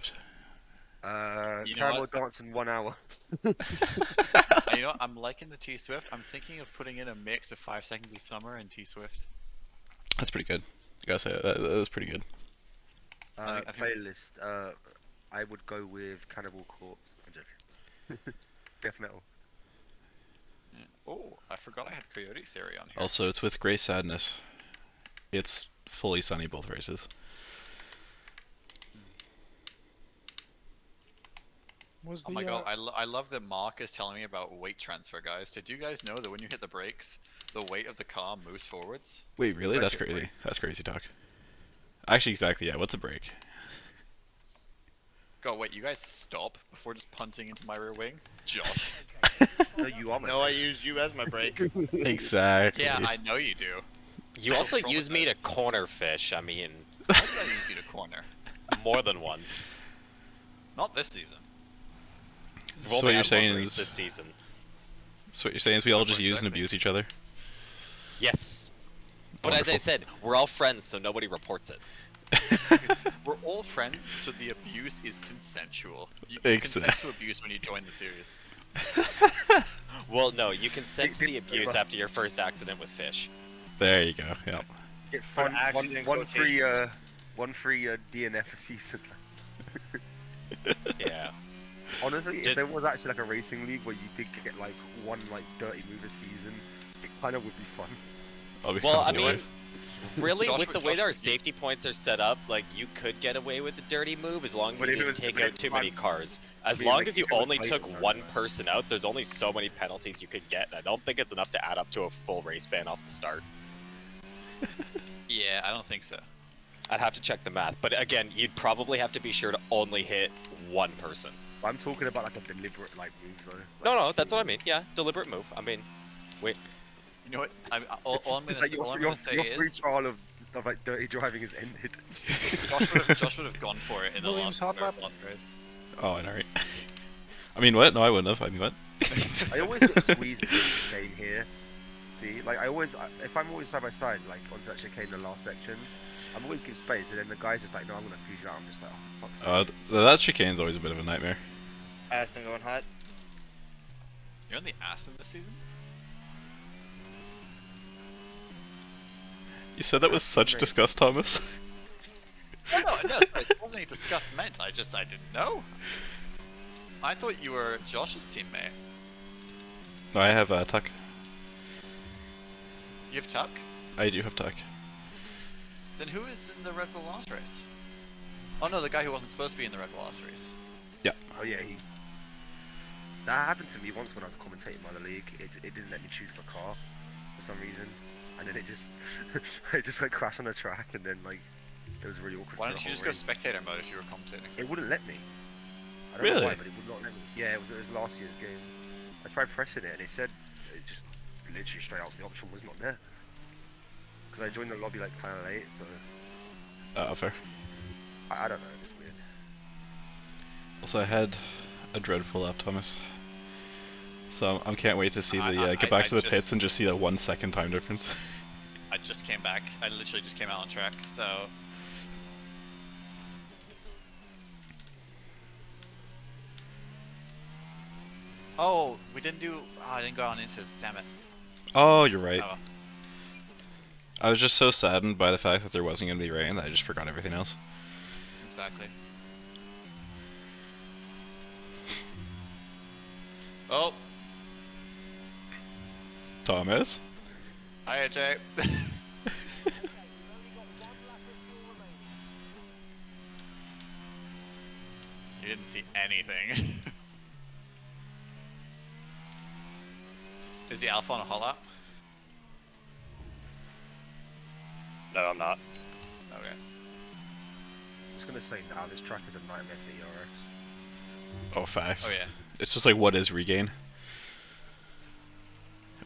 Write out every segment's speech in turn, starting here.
T-Swift? You know Caramel what? dance in 1 hour. You know what? I'm liking the T-Swift. I'm thinking of putting in a mix of 5 Seconds of Summer and T-Swift. That's pretty good. I gotta say, that was pretty good. I think- Playlist. I would go with Cannibal Corpse. I'm joking. Death metal. Yeah. Oh, I forgot I had Coyote Theory on here. Also, it's with Grey Sadness. It's fully sunny both races. Was Oh my god, I love that Mark is telling me about weight transfer, guys. Did you guys know that when you hit the brakes, the weight of the car moves forwards? Wait, really? That's Ratchet crazy. brakes. That's crazy talk. Actually, exactly, yeah. What's a brake? God, wait, you guys stop before just punting into my rear wing? Josh. No, you are my No, I use you as my brake. Exactly. Yeah, I know you do. You So also use me to traumatized. corner fish. I mean, Why did I use you to corner? more than once. Not this season. We've So only what you're had one saying race this is, season. so what you're saying is we all just use and Exactly. abuse each other? Yes. But as I Wonderful. said, we're all friends, so nobody reports it. We're all friends, so the abuse is consensual. You Exactly. consent to abuse when you join the series. Well, no, you consent to the abuse after your first accident with fish. There you go. Yep. Get fun. accident One free. quotations. One free DNF a season. Yeah. Honestly, if Did- there was actually like a racing league where you did get like one like dirty move a season, it kind of would be fun. I'll be Well, I fine mean, anyways. really, Josh with would- the way Josh our would use- safety points are set up, like, you could get away with a dirty move as long as But you if it didn't was- take but out if- too many cars. As mean, long like, as you if it was only took blatant, one right? person out, there's only so many penalties you could get, and I don't think it's enough to add up to a full race ban off the start. Yeah, I don't think so. I'd have to check the math, but again, you'd probably have to be sure to only hit one person. I'm talking about like a deliberate like move though. No, that's what I mean. Yeah, deliberate move. I mean, wait. You know what? All I'm gonna Like say, all I'm your gonna say free is trial of like dirty driving has ended. Josh would have gone for it in the Williams last hot lap. race. Oh, I know, right? I mean, what? No, I wouldn't have. I mean, what? I always get squeezed into the chicane here. See, like if I'm always side by side, like onto that chicane in the last section, I'm always give space, and then the guy's just like, no, I'm gonna squeeze you out. I'm just like, oh, for fuck's sake. That chicane's always a bit of a nightmare. Aston going hot. You're on the Aston this season? You said that with such Great. disgust, Thomas. No, it wasn't a disgust meant. I didn't know. I thought you were Josh's teammate. No, I have Tuck. You have Tuck? I do have Tuck. Then who is in the Red Bull last race? Oh no, the guy who wasn't supposed to be in the Red Bull last race. Oh yeah, that happened to me once when I was commentating by the league. It didn't let me choose my car for some reason, and then it just like crashed on the track, and then like it was really awkward. Why for don't the you just whole go race. spectator mode if you were commentating? It wouldn't let me. I don't Really? know why, but it would not let me. Yeah, it was last year's game. I tried pressing it, and it said it just literally straight out the option was not there. Because I joined the lobby like kind of late, so Fair. I don't know. It's weird. Also, I had a dreadful lap, Thomas. So I can't wait to see I get back to the just- pits and just see that 1 second time difference. I just came back. I literally just came out on track, so... Oh, we didn't do... Oh, I didn't go on into this, damn it. Oh, you're right. Oh, I was just so saddened by the fact that there wasn't going to be rain that I just forgot everything else. exactly. Oh, Thomas? hi Ajay. You didn't see anything. Is the Alpha on a hot lap? No, I'm not. Okay. I'm just gonna say now, this track is a nightmare for ERS. Oh, facts. Oh yeah. It's just like, what is regain?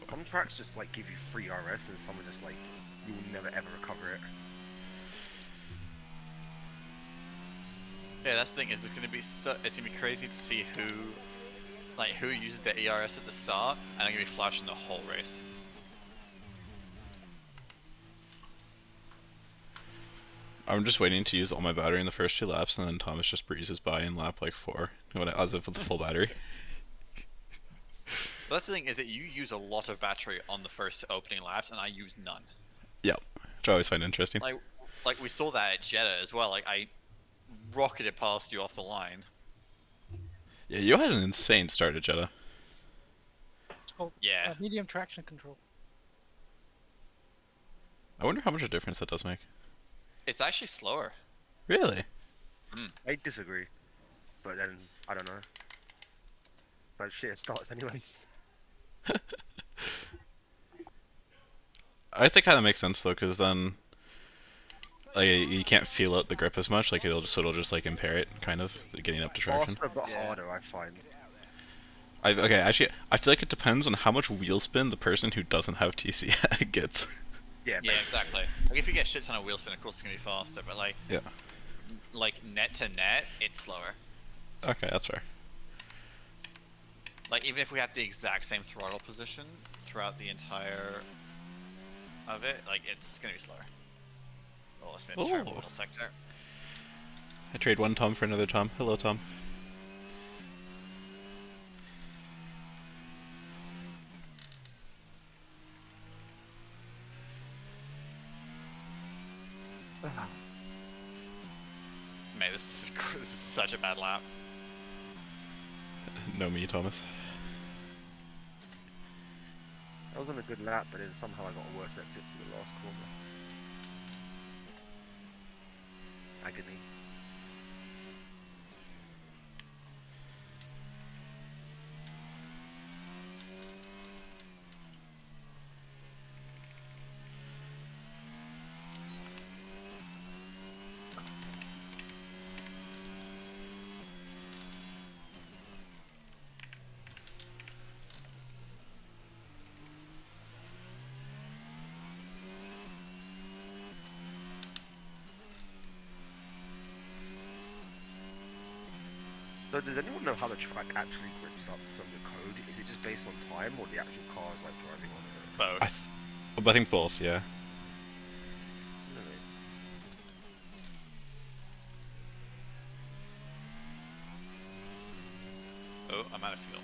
Some tracks just like give you free RS, and some are just like you will never ever recover it. Yeah, that's the thing is it's gonna be crazy to see who uses the ERS at the start and they're gonna be flashing the whole race. I'm just waiting to use all my battery in the first 2 laps, and then Thomas just breezes by in lap like 4, as if with the full battery. But that's the thing, is that you use a lot of battery on the first opening laps, and I use none. Yep, which I always find interesting. Like we saw that at Jeddah as well. Like I rocketed past you off the line. Yeah, you had an insane start at Jeddah. It's called Yeah. medium traction control. I wonder how much a difference that does make. It's actually slower. Really? I disagree, but then I don't know. But shit, it starts anyways. I guess it kind of makes sense though, because then like you can't feel out the grip as much. Like it'll just like impair it, kind of getting up to traction. Faster but Yeah. harder, I find. Okay, actually, I feel like it depends on how much wheel spin the person who doesn't have TC gets. Yeah, Yeah, exactly. Like if you get shit ton of wheel spin, of course it's gonna be faster. But like, Yeah. like net to net, it's slower. Okay, that's fair. Like even if we had the exact same throttle position throughout the entire of it, like it's gonna be slower. Oh, it's been a terrible Ooh. little sector. I trade one Tom for another Tom. Hello, Tom. Man, this is such a bad lap. No me, Thomas. I was on a good lap, but then somehow I got a worse exit from the last corner. Agony. So does anyone know how the track actually grips up from the code? Is it just based on time, or the actual cars like driving on it? Both. I think both, yeah. Really? Oh, I'm out of fuel.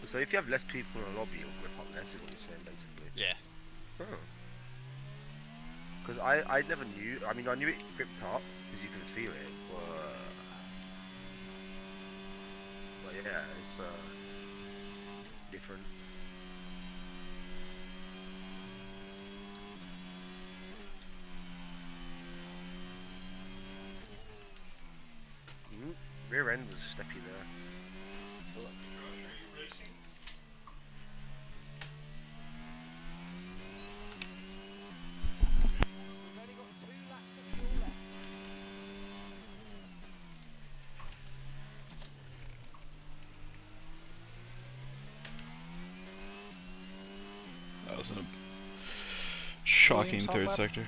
So if you have less people in a lobby, it'll grip up less, is what you're saying, basically. Yeah. Because I never knew. I mean, I knew it gripped up because you can feel it, but yeah, it's different. Rear end was steppy there. That was a shocking Williams, third hot lap. sector.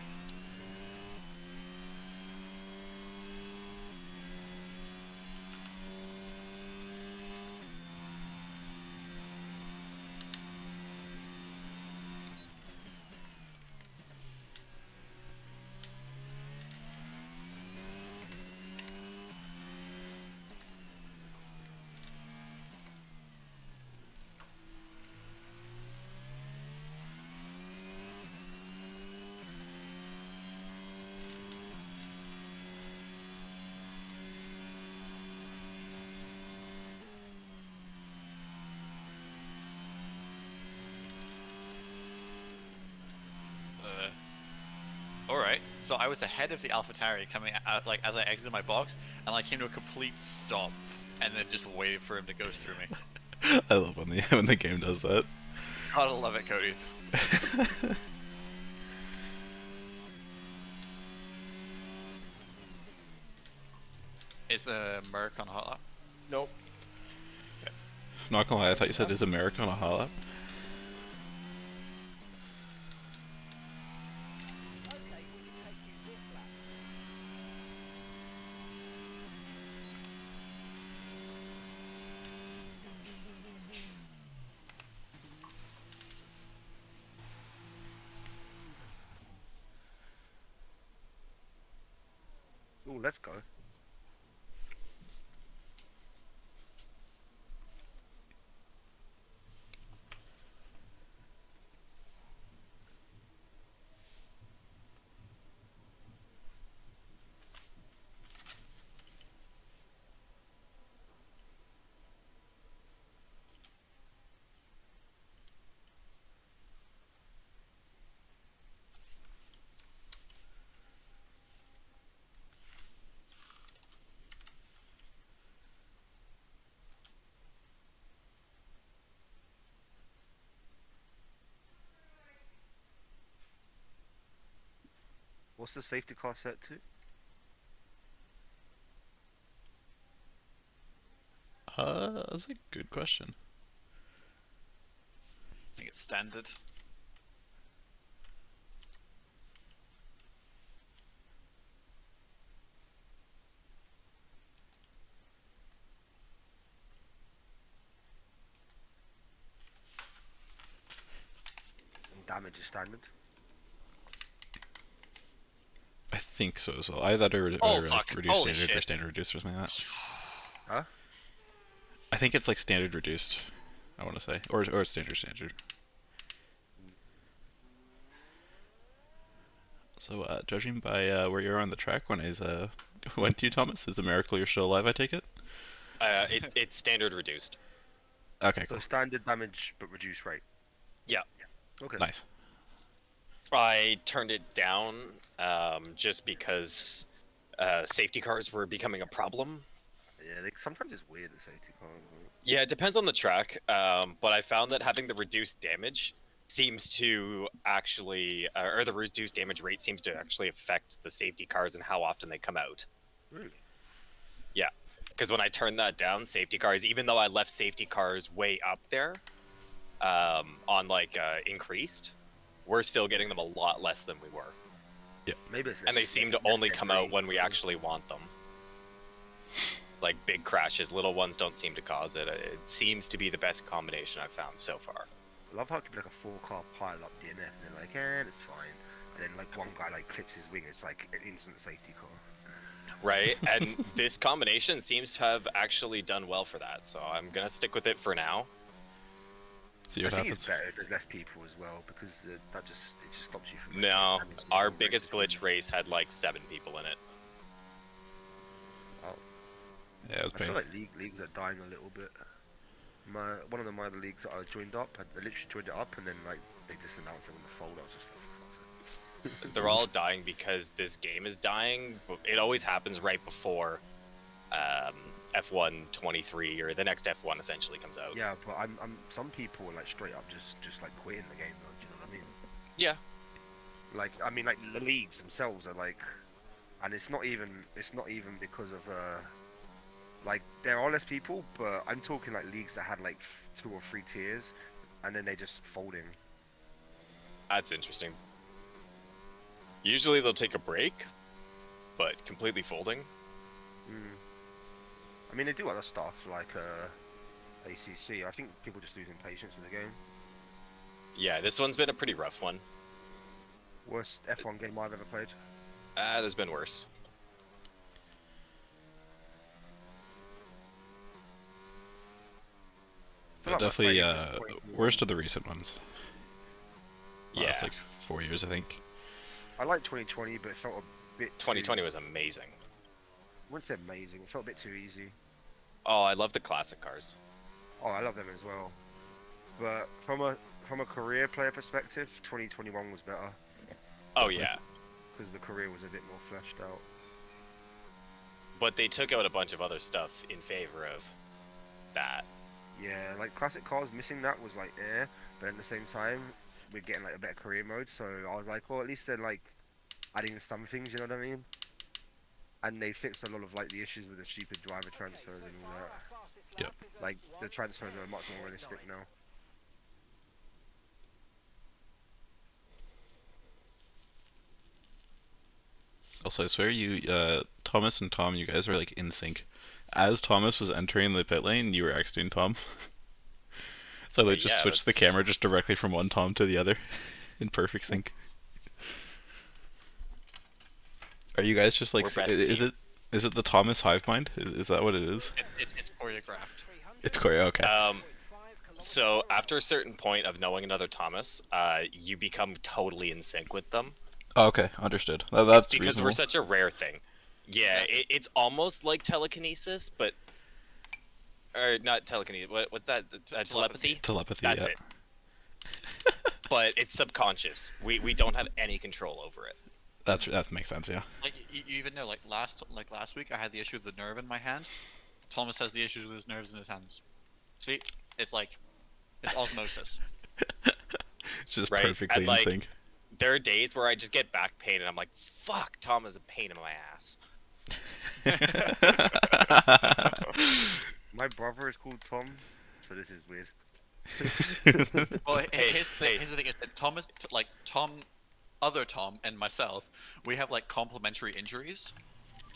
Alright, so I was ahead of the AlphaTauri coming out, like, as I exited my box, and I came to a complete stop, and then just waited for him to go through me. I love when the game does that. Gotta love it, Cody's. Is the Merc on hot lap? Nope. Not gonna lie, I thought you said is America on a hot lap? Ooh, let's go. What's the safety car set to? That's a good question. I think it's standard. And damage is standard. I think so as well. Either that or, Oh, like fuck. reduced Holy standard or shit. standard reduced or something like that. Huh? I think it's like standard reduced, I want to say. Or standard. So, judging by where you're on the track when I went to you, Thomas, it's a miracle you're still alive, I take it? It's standard reduced. Okay, So cool. standard damage but reduced rate. Yeah. Okay. Nice. I turned it down just because safety cars were becoming a problem. Yeah, sometimes it's weird the safety car. Yeah, it depends on the track, but I found that having the reduced damage seems to actually, or the reduced damage rate seems to actually affect the safety cars and how often they come out. Really? Yeah, because when I turned that down, safety cars, even though I left safety cars way up there on like increased, we're still getting them a lot less than we were. Maybe it's And they seem to only come out when we actually want them. Like big crashes, little ones don't seem to cause it. It seems to be the best combination I've found so far. I love how it could be like a 4-car pile up DNF and they're like, it's fine. And then like one guy like clips his wing, it's like an instant safety car. Right, and this combination seems to have actually done well for that, so I'm gonna stick with it for now. See I what think happens. it's better if there's less people as well because it just stops you from. No, damage and our all biggest races. glitch race had like 7 people in it. Yeah, it was I feel pain. like leagues are dying a little bit. One of the minor leagues that I joined up, I literally joined it up and then like they just announced it when the fold. I was just like, for fuck's sake. They're all dying because this game is dying. It always happens right before F1 23 or the next F1 essentially comes out. Yeah, but some people are like straight up just like quitting the game though. Do you know what I mean? Yeah. Like I mean like the leagues themselves are like, and it's not even because of like there are less people, but I'm talking like leagues that had like 2 or 3 tiers, and then they just folding. That's interesting. Usually they'll take a break, but completely folding. I mean they do other stuff like ACC. I think people just losing patience with the game. Yeah, this one's been a pretty rough one. Worst F1 game I've ever played. There's been worse. I feel like my Definitely favourite is 2021. worst of the recent ones. Yeah, Last like 4 years, I think. I like 2020, but it felt a bit. 2020 was amazing. I wouldn't say amazing. It felt a bit too easy. Oh, I love the classic cars. Oh, I love them as well. But from a career player perspective, 2021 was better Oh yeah, because the career was a bit more fleshed out. but they took out a bunch of other stuff in favor of that. Yeah, like classic cars missing that was like but at the same time we're getting like a better career mode. So I was like, well, at least they're like adding some things. You know what I mean? And they fixed a lot of like the issues with the stupid driver transfers and all that. Yep. Like the transfers are much more realistic now. Also, I swear Thomas and Tom, you guys were like in sync. As Thomas was entering the pit lane, you were exiting Tom. So they just Yeah, switched the that's- camera just directly from one Tom to the other in perfect sync. Are you guys just like, We're best is team. it the Thomas hive mind? Is that what it is? It's choreographed. It's Corey. Okay. So after a certain point of knowing another Thomas, you become totally in sync with them. Oh, okay, understood. That's Because reasonable. we're such a rare thing. Yeah, it's almost like telekinesis, but or not telekinesis. What's that? Telepathy. Telepathy. That's Yeah. it. But it's subconscious. We don't have any control over it. That makes sense. Yeah. Like you even know, like last week, I had the issue with the nerve in my hand. Thomas has the issues with his nerves in his hands. See, it's osmosis. It's just Right, perfectly and, like, in sync. There are days where I just get back pain and I'm like, fuck, Tom is a pain in my ass. My brother is called Tom, so this is weird. Well, Hey, here's the thing is that other Tom, and myself, we have like complementary injuries.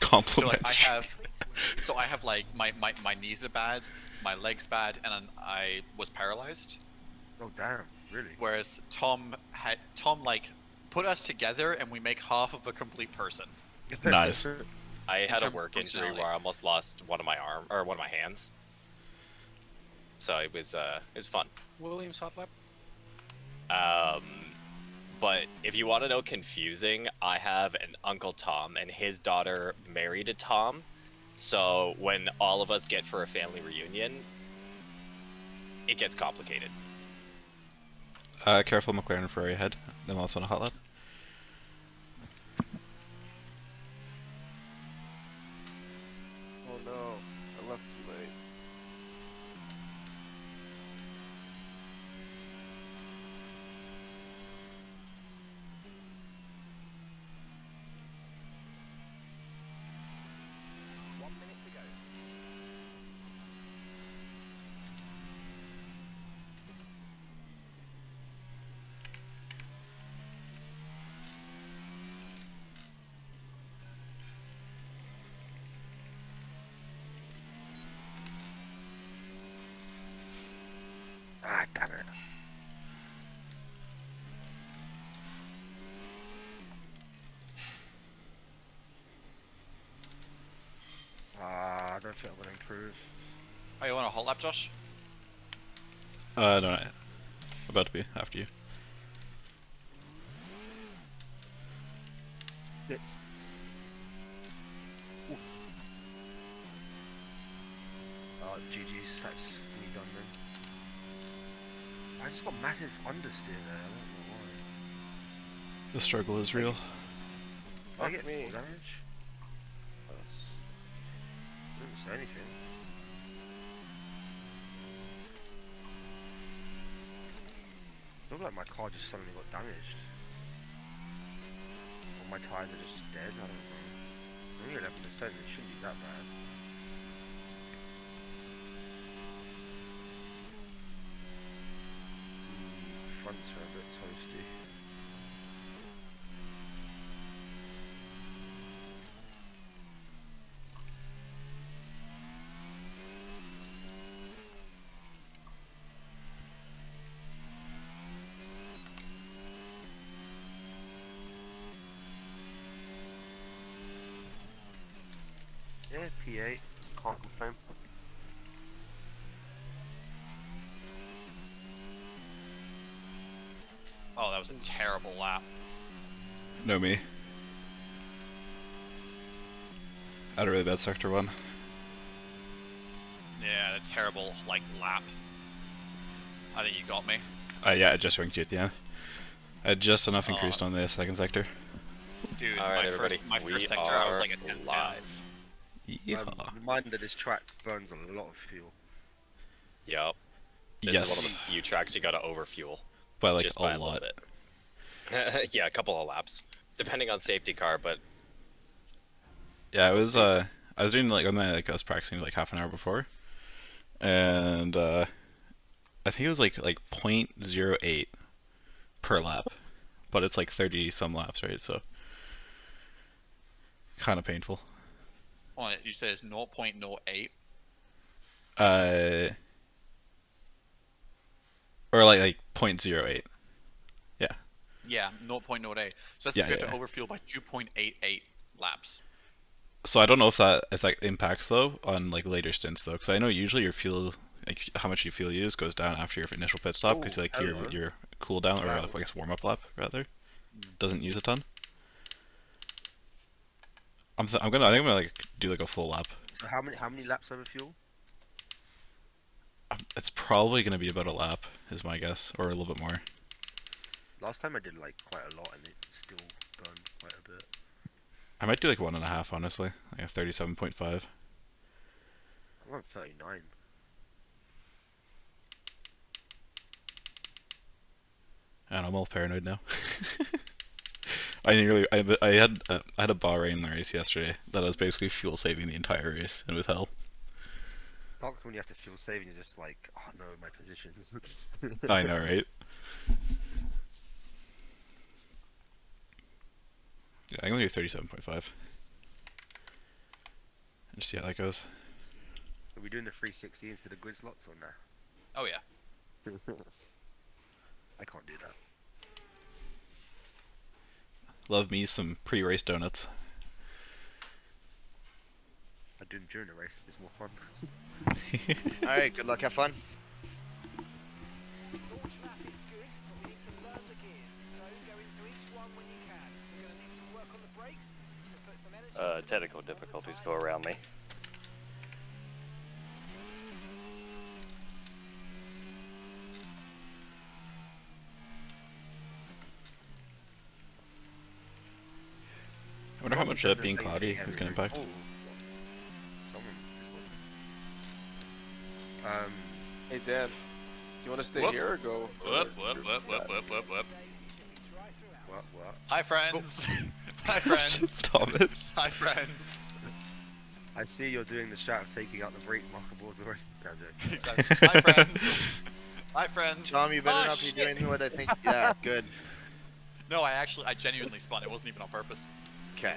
So Compliment. like I have like my knees are bad, my legs bad, and I was paralyzed. Oh damn, really? Whereas Tom like put us together and we make half of a complete person. Nice. I had a terms of work injury functionality. where I almost lost one of my one of my hands. So it was fun. Williams hot lap. But if you want to know confusing, I have an Uncle Tom and his daughter married a Tom. So when all of us get for a family reunion, it gets complicated. Careful, McLaren and Ferrari ahead. Then also on a hot lap. Oh no, I left too late. Ah, damn it. I don't think I'm gonna improve. Are you on a hot lap, Josh? No, about to be after you. It's... GG's, that's me done then. I just got massive understeer there, I don't know why. The struggle is real. Did I Fuck get me. full damage? Didn't say anything. It looked like my car just suddenly got damaged. Or my tyres are just dead, I don't know. Only 11%, it shouldn't be that bad. Fronts are a bit toasty. Yeah, P8. Can't complain. Oh, that was a terrible lap. No me. I had a really bad sector one. Yeah, a terrible lap. I think you got me. Yeah, I just ranked you at the end. I had just enough Oh. increased on the second sector. Dude, All right, everybody, my we first sector, are I was like a 10 down. live. Yeehaw. Reminder, this track burns a lot of fuel. Yep. This Yes, is one of the few tracks you gotta overfuel. by like just a by lot. little bit. Yeah, a couple of laps, depending on safety car, but Yeah, I was doing like I was practicing like half an hour before, and I think it was like 0.08 per lap, but it's like 30 some laps, right? So kind of painful. On it, you said it's 0.08. Or like 0.08. Yeah. Yeah, 0.08. So that's Yeah, you have yeah. to overfuel by 2.88 laps. So I don't know if that impacts though on like later stints though, because I know usually your fuel, like how much your fuel use goes down after your initial pit stop, because Oh, like hello. your cooldown or Wow. I guess warm up lap rather doesn't use a ton. I think I'm gonna like do like a full lap. So how many laps over fuel? It's probably gonna be about a lap, is my guess, or a little bit more. Last time I did like quite a lot, and it still burned quite a bit. I might do like 1.5 honestly, like a 37.5. I'm on 39. And I'm all paranoid now. I had a Bahrain in the race yesterday that I was basically fuel saving the entire race, and with hell. Not when you have to fuel save, and you're just like, oh no, my positions. I know, right? Yeah, I'm gonna do 37.5. Just see how that goes. Are we doing the 360 into the grid slots or nah? Oh yeah. I can't do that. Love me some pre-race donuts. I do them during the race. It's more fun. Alright, good luck, have fun. Launch map is good, but we need to learn the gears. So go into each one when you can. We're going to need some work on the brakes to put some energy into Technical difficulties go around me. I wonder how much Does the being same cloudy thing is gonna everywhere. impact. Oh. Someone is one. Hey Dan, do you want to stay Whoop. here or go? Whoop, whoop, whoop, whoop, whoop, whoop, whoop. What? Hi friends. Hi friends. Thomas. Hi friends. I see you're doing the strat of taking out the brake marker boards already. No, I'm joking. Exactly. Hi friends. Hi friends. Tom, you better Oh, not shit. be doing what I think. Yeah, good. No, I genuinely spun. It wasn't even on purpose. Okay.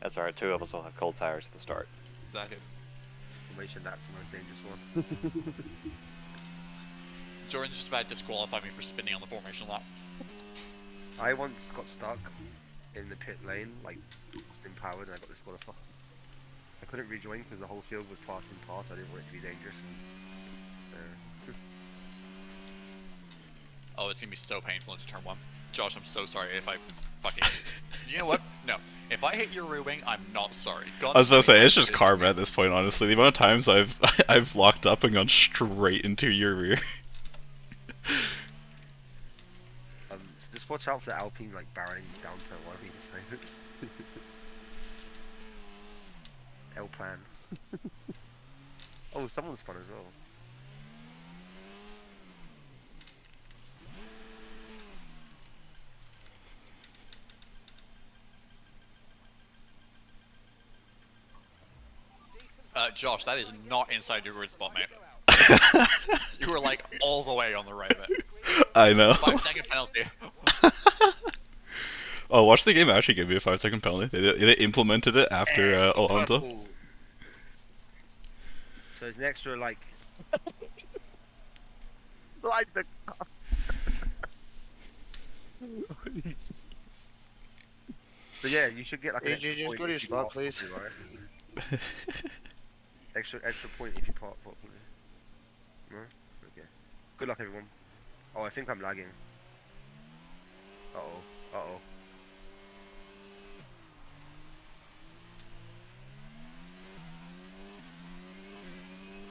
That's alright, 2 of us will have cold tires at the start. Exactly. Formation, that's the most dangerous one. Jordan's just about to disqualify me for spinning on the formation lap. I once got stuck in the pit lane, like, just empowered, and I got disqualified. I couldn't rejoin because the whole field was passing past. I didn't want it to be dangerous. And, Oh, it's gonna be so painful into turn 1. Josh, I'm so sorry if I fucking... You know what? No. If I hit your rear wing, I'm not sorry. God I was about to say knows it's just it's karma me. at this point. Honestly, the amount of times I've locked up and gone straight into your rear. so just watch out for the Alpine, like, barreling down turn 1 on either side. L plan. Oh, someone spun as well. Josh, that is not inside your grid spot, mate. You were like all the way on the right of it. I know. 5-second penalty. Oh, watch the game actually give me a 5-second penalty. They implemented it after Alonso. Purple. So it's an extra, like... like the... So yeah, you should get like an AJ, extra just point go to your if you spot, park please. properly, right? extra point if you park properly. No? Okay. Good luck, everyone. Oh, I think I'm lagging. Uh-oh. Uh-oh.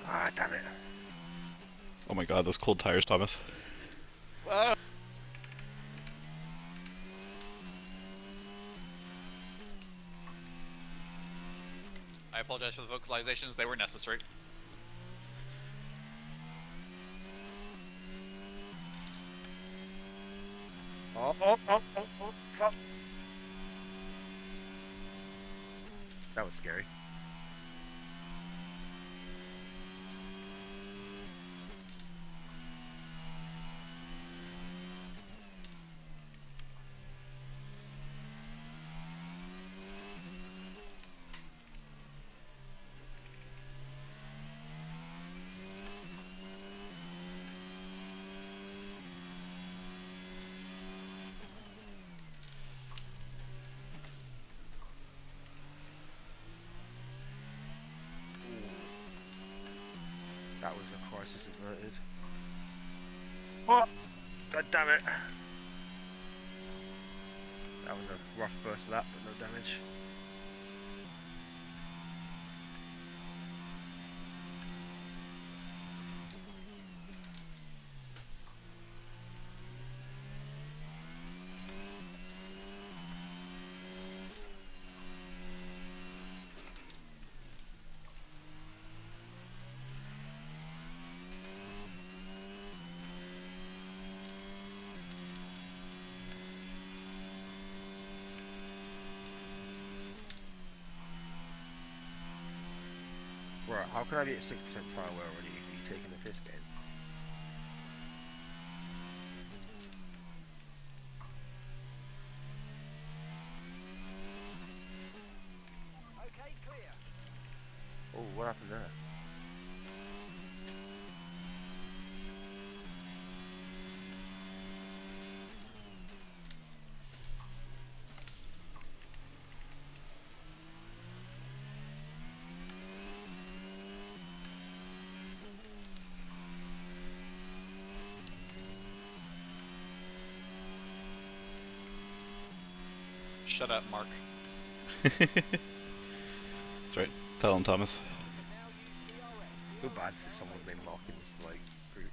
Ah, damn it. Oh my god, those cold tires, Thomas. I apologize for the vocalizations. They were necessary. Oh, fuck. That was scary. That was a crisis averted. Oh! God damn it! That was a rough first lap, but no damage. Right, how can I be at 6% tire wear already? Are you taking the piss, game? Okay, clear. Oh, what happened there? Shut up, Mark. That's right. Tell him, Thomas. Now use DRS. Feel bad if someone's named Mark in this like group.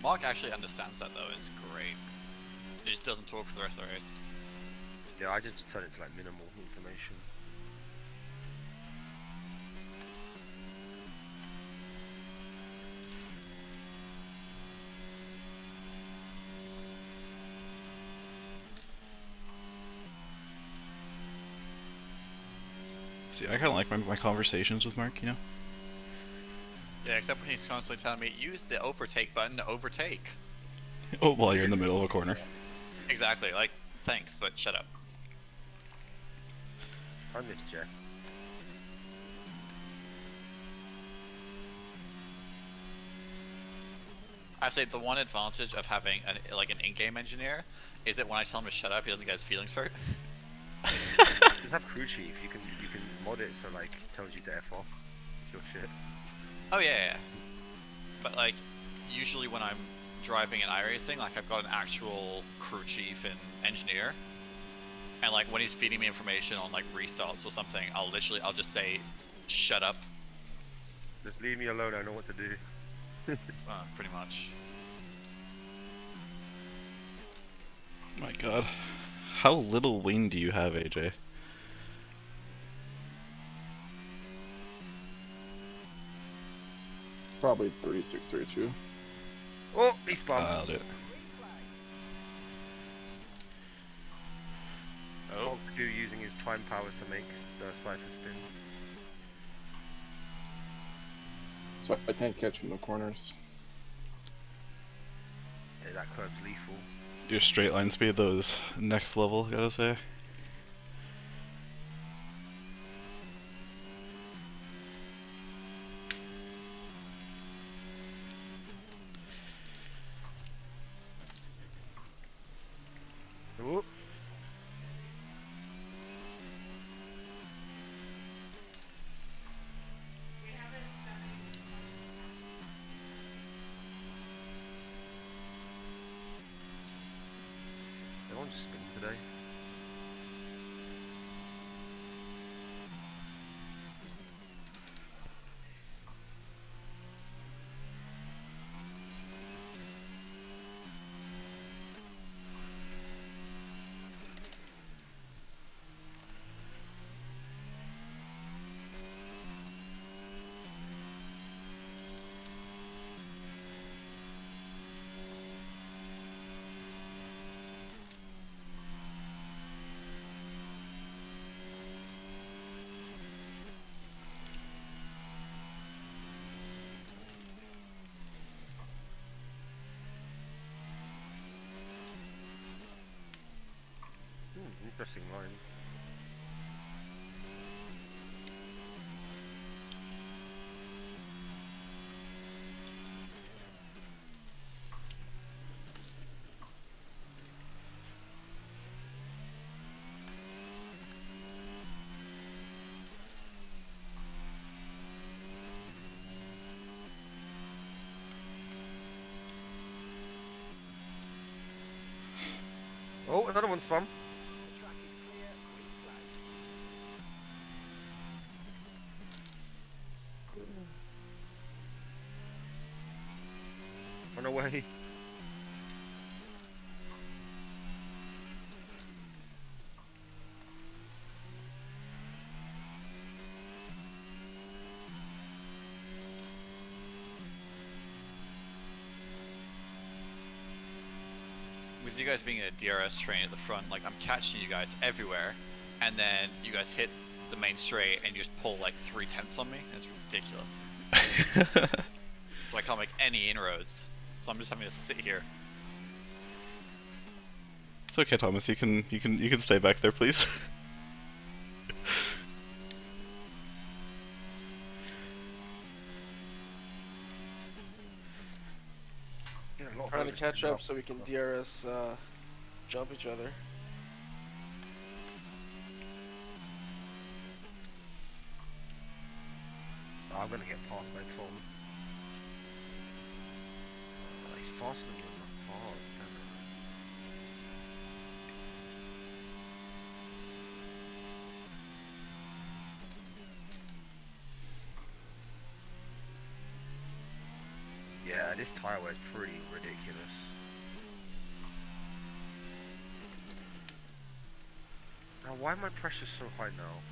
Mark actually understands that though, it's great. He just doesn't talk for the rest of the race. Yeah, I just turn it to like minimal information. See, I kind of like my conversations with Mark, you know? Yeah, except when he's constantly telling me, use the overtake button to overtake. Oh, while you're in the middle of a corner. Exactly, like, thanks, but shut up. I miss Jeff. I'd say the one advantage of having an in-game engineer is that when I tell him to shut up, he doesn't get his feelings hurt. Just have crew chief. You can mod it so like it tells you to f off. It's your shit. Oh yeah. But like, usually when I'm driving in iRacing, like I've got an actual crew chief and engineer, and like when he's feeding me information on like restarts or something, I'll just say, shut up. Just leave me alone. I know what to do. Pretty much. My god. How little wing do you have, AJ? Probably 3632. Oh, he spun. I'll do it. Oh. Mulder using his time powers to make the cipher spin. So I can't catch him in the corners. Yeah, that curve's lethal. Your straight line speed, though, is next level, gotta say. Whoop. Everyone's just spinning today. Interesting line. Another one spun. The track is clear, green flag. Run away. With you guys being in a DRS train at the front, like I'm catching you guys everywhere, and then you guys hit the main straight and you just pull like 3/10 on me. It's ridiculous. So I can't make any inroads. So I'm just having to sit here. It's okay, Thomas. You can stay back there, please. Yeah, a lot of Trying to others catch coming up so we can DRS jump each other. Oh, I'm gonna get passed by Tom. Oh, he's faster than me on my cars, damn it. Yeah, this tire wear is pretty ridiculous. Now, why are my pressures so high now?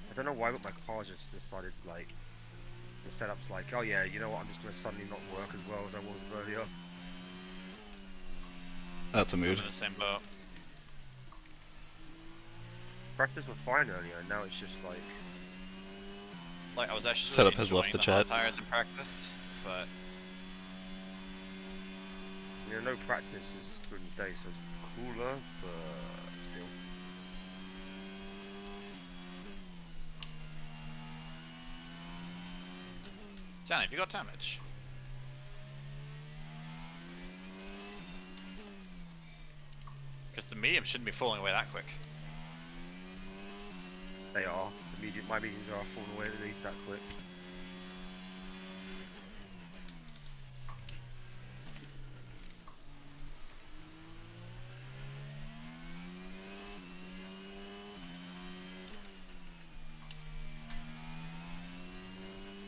I don't know why, but my car just decided, like, the setup's like, oh yeah, you know what, I'm just gonna suddenly not work as well as I was earlier. That's a I'm mood. in the same boat. Practice were fine earlier, and now it's just like, Like I was actually Setup has enjoying left the hard chat. tires in practice, but you know, no practice is during the day, so it's cooler, but still. Dan, have you got damage? Because the medium shouldn't be falling away that quick. They are. My mediums are falling away at least that quick.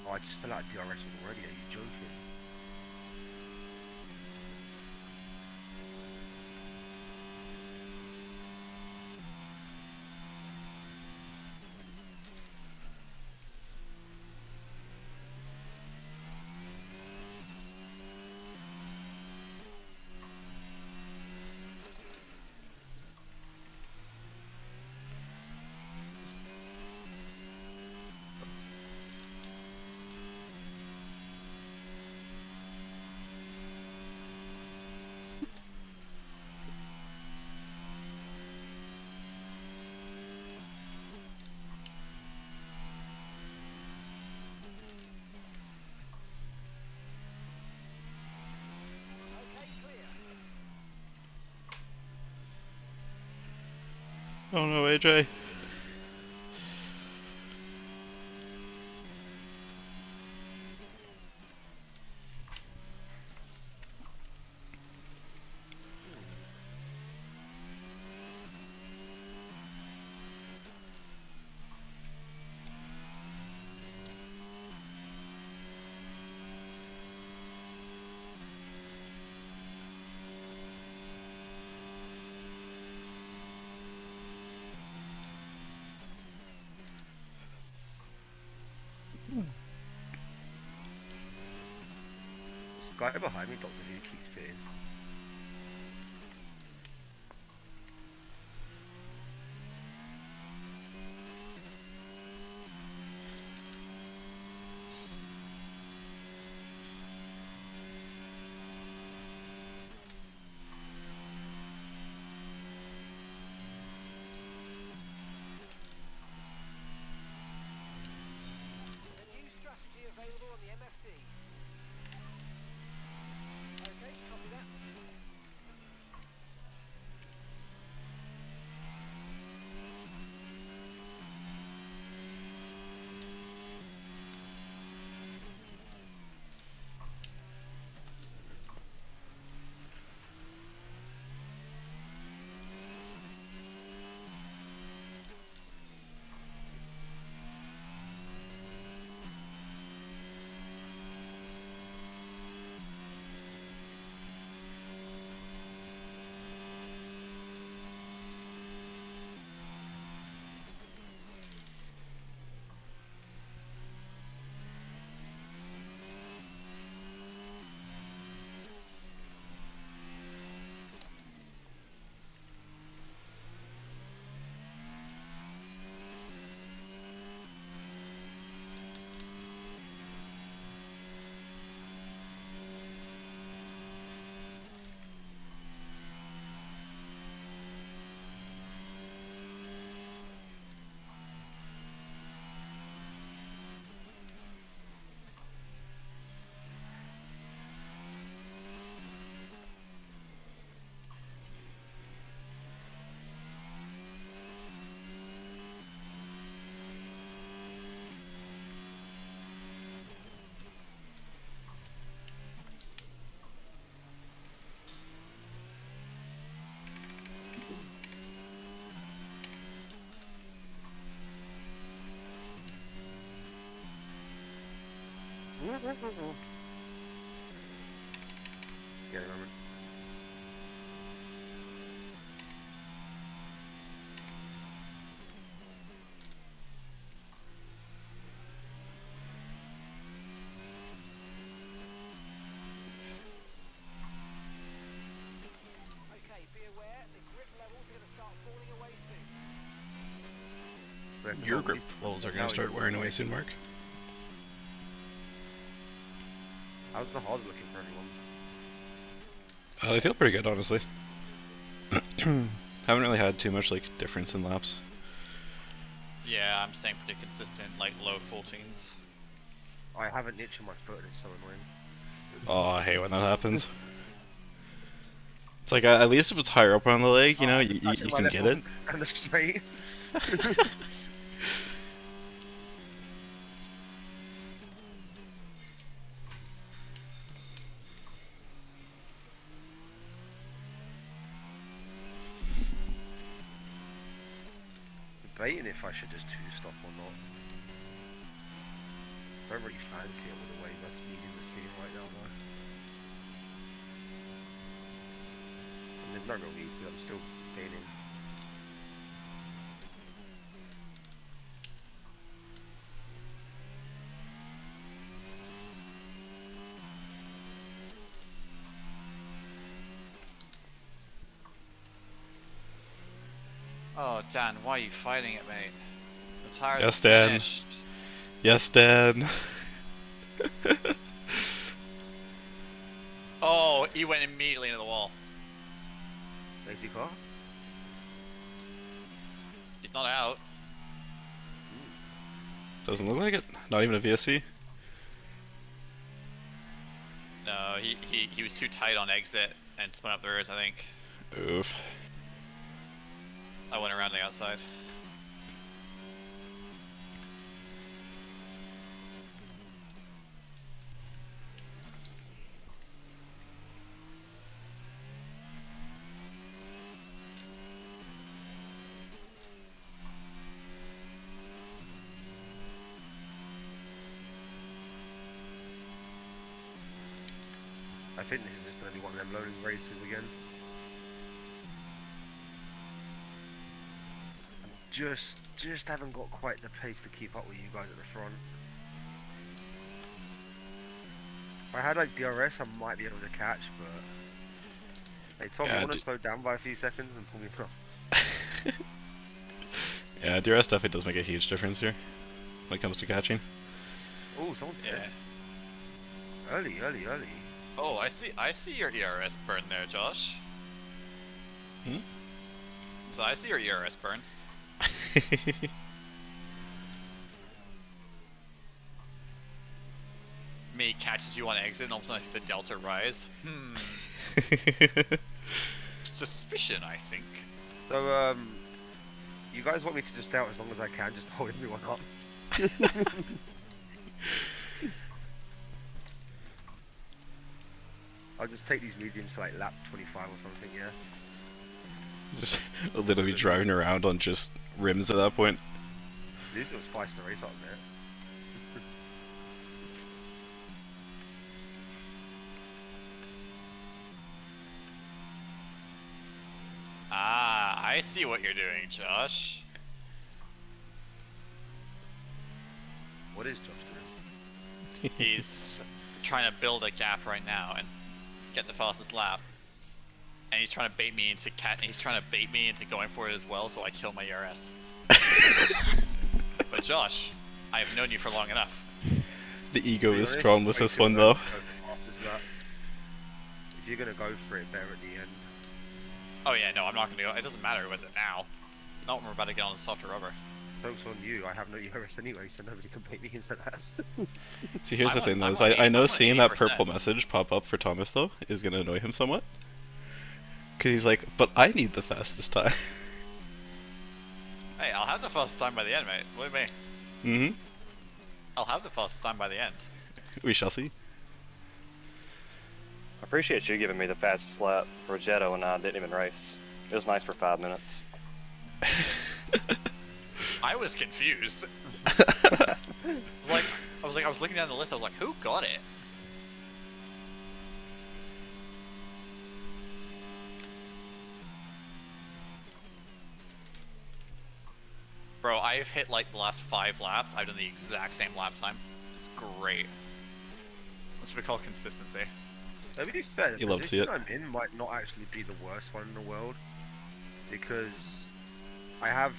Oh, I just fell out of DRS already, are you joking? Okay, clear. Oh no, AJ. This guy behind me, Doctor Who, keeps fitting. A new strategy available on the MFD. Okay, copy that. Yeah, Roman. Okay, be aware, the grip levels are going to start falling away soon. Where's the Your ball? grip He's- levels are now going to he's start on wearing the away way. soon, Mark. How's the hard looking for everyone? They feel pretty good, honestly. Haven't really had too much like difference in laps. Yeah, I'm staying pretty consistent, like low 14s. I have an itch in my foot and it's so annoying. Oh, I hate when that happens. It's like at least if it's higher up on the leg, you know, you Touching my can left get foot it. And the straight. Debating if I should just two-stop or not. Don't really fancy it with the way that's mediums are feeling right now though. And there's no real need to, I'm still gaining. Oh, Dan, why are you fighting it, mate? The tires Yes, are Dan. finished. Yes, Dan. Oh, he went immediately into the wall. Safety car? He's not out. Doesn't look like it. Not even a VSC. No, he was too tight on exit and spun up the rears, I think. Oof. I went around the outside. I think this is just going to be one of them loading races again. Just haven't got quite the pace to keep up with you guys at the front. If I had like DRS, I might be able to catch, but hey Tom, Yeah, you want to slow down by a few seconds and pull me across? Yeah, DRS definitely does make a huge difference here when it comes to catching. Oh, someone's Yeah. dead. Early. Oh, I see your ERS burn there, Josh. Hmm? So I see your ERS burn. Me catches you on exit and all of a sudden I see the delta rise. Suspicion, I think. So you guys want me to just stay out as long as I can, just to hold everyone up? I'll just take these mediums to like lap 25 or something, yeah? Just literally driving around on just rims at that point. This will spice the race up a bit. Ah, I see what you're doing, Josh. What is Josh doing? He's trying to build a gap right now and get the fastest lap. And he's trying to bait me into going for it as well, so I kill my ERS. But Josh, I have known you for long enough. The ego is strong with this one though. If you're gonna go for it, better at the end. Oh yeah, no, I'm not gonna go. It doesn't matter who is it now. Not when we're about to get on the softer rubber. Joke's on you, I have no ERS anyway, so nobody can beat me into that. See, here's the thing though, I'm is on I know I'm on seeing that 80%. purple message pop up for Thomas though is gonna annoy him somewhat. Cause he's like, but I need the fastest time. Hey, I'll have the fastest time by the end, mate. Believe me. Mm-hmm. I'll have the fastest time by the end. We shall see. I appreciate you giving me the fastest lap for a Jetto and I didn't even race. It was nice for 5 minutes. I was confused. I was looking down the list. I was like, who got it? Bro, I've hit like the last 5 laps. I've done the exact same lap time. It's great. That's what we call consistency. To be fair, You the love to see it. position I'm in might not actually be the worst one in the world, because I have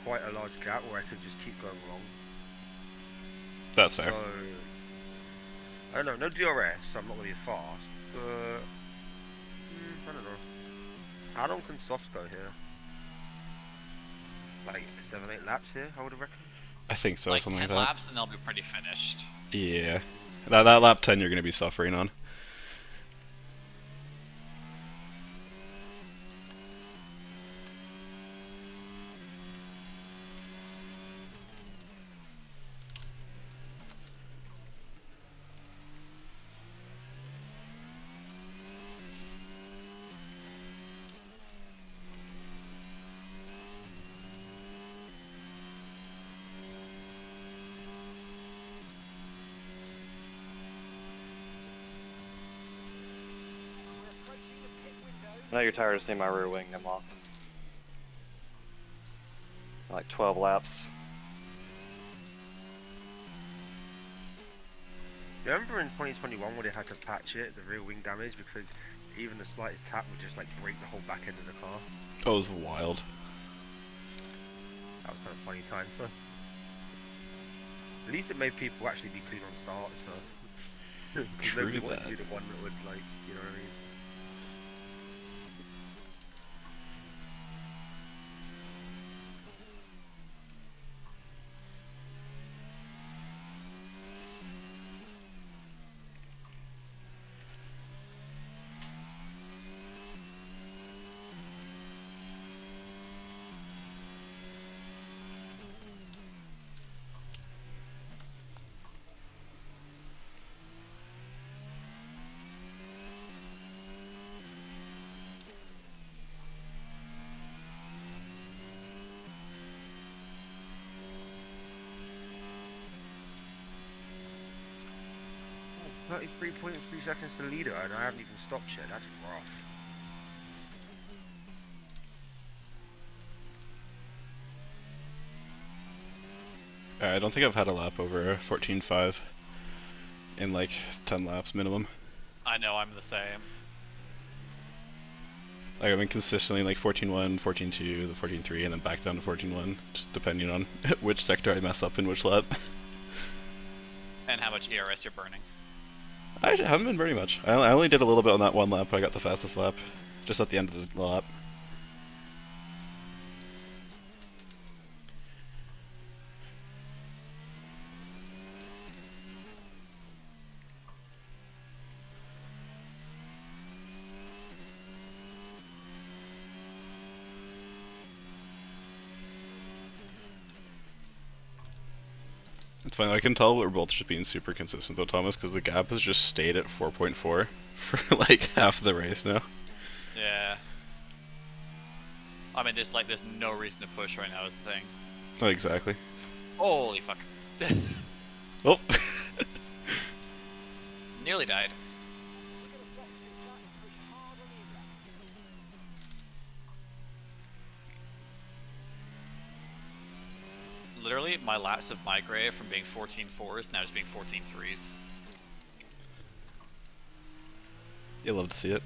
quite a large gap where I could just keep going wrong. That's fair. So I don't know, no DRS, so I'm not gonna be fast. But I don't know. How long can softs go here? Like 7-8 laps here, I would reckon. I think so, Like something 10 like that. laps and they'll be pretty finished. Yeah. That lap 10 you're gonna be suffering on. We're approaching the pit window. I know you're tired of seeing my rear wing, Nimloth. Like 12 laps. Remember in 2021 when they had to patch it, the rear wing damage, because even the slightest tap would just like break the whole back end of the car? Oh, it was wild. That was kind of funny time, so. At least it made people actually be clean on start, so. Because True nobody wanted to that. be the one that would, like, you know what I mean? Oh, 33.3 seconds to the leader, and I haven't even stopped yet. That's rough. I don't think I've had a lap over 14.5 in like 10 laps minimum. I know, I'm the same. Like I've been consistently like 14.1, 14.2, the 14.3, and then back down to 14.1, just depending on which sector I mess up in which lap. And how much ERS you're burning. I haven't been very much. I only did a little bit on that one lap. I got the fastest lap, just at the end of the lap. It's fine. I can tell we're both just being super consistent though, Thomas, because the gap has just stayed at 4.4 for like half the race now. Yeah. I mean, there's no reason to push right now is the thing. Oh, exactly. Holy fuck. Oh. Nearly died. Literally, my laps have migrated from being 14.4s now just being 14.3s. You'll love to see it.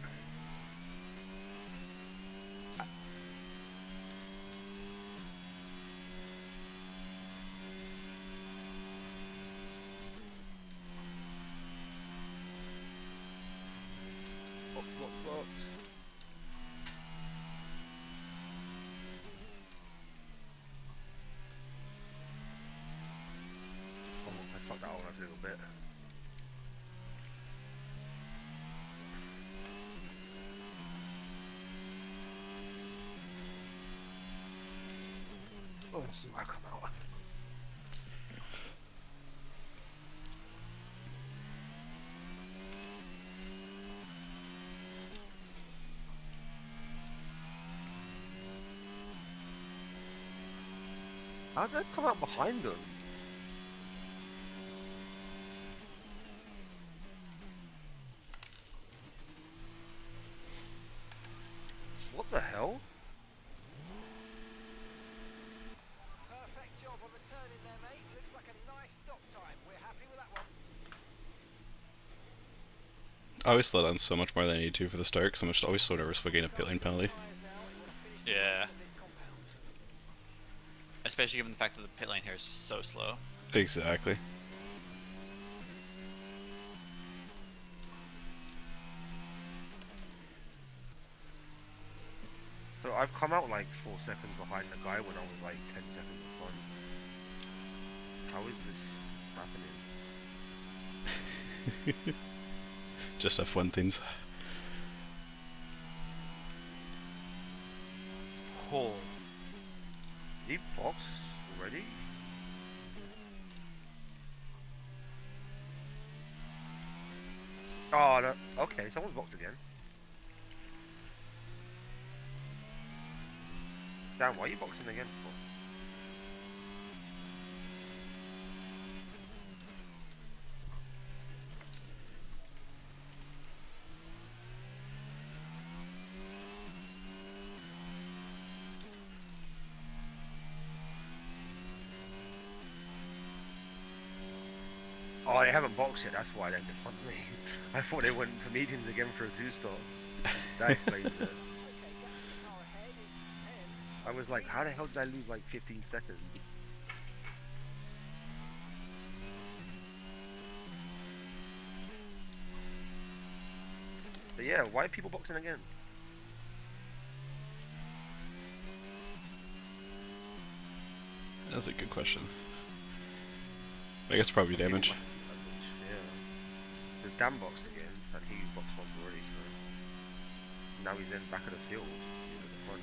Box. Oh, I fucked that one up a little bit. Oh, let's see where I come out. How did I come out behind them? What the hell? Perfect job on the turn in there, mate. Looks like a nice stop time. We're happy with that one. I always slow down so much more than I need to for the start, because I'm just always so nervous about getting a pit lane penalty. Yeah. Especially given the fact that the pit lane here is just so slow. Exactly. So I've come out like 4 seconds behind the guy when I was like 10 seconds in front. How is this happening? Just F1 things. Oh. Deep box already? Oh no. Okay, someone's boxed again. Damn, why are you boxing again for? Oh, they haven't boxed yet, that's why they did fun me. I thought they went to mediums again for a 2-stop. That explains it. I was like, how the hell did I lose like 15 seconds? But yeah, why are people boxing again? That's a good question. I guess probably damage. Yeah. There's Dan boxed again, and he boxed once already, so now he's in back of the field. He's at the front.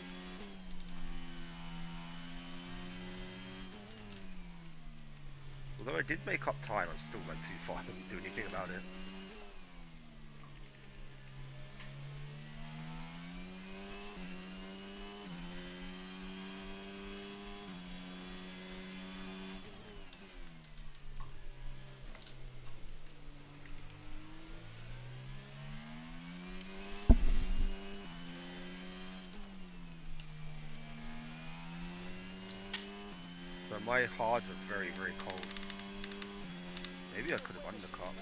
Although I did make up time, I'm still like too far to do anything about it. But my hards are very, very cold. Maybe I could have undercut.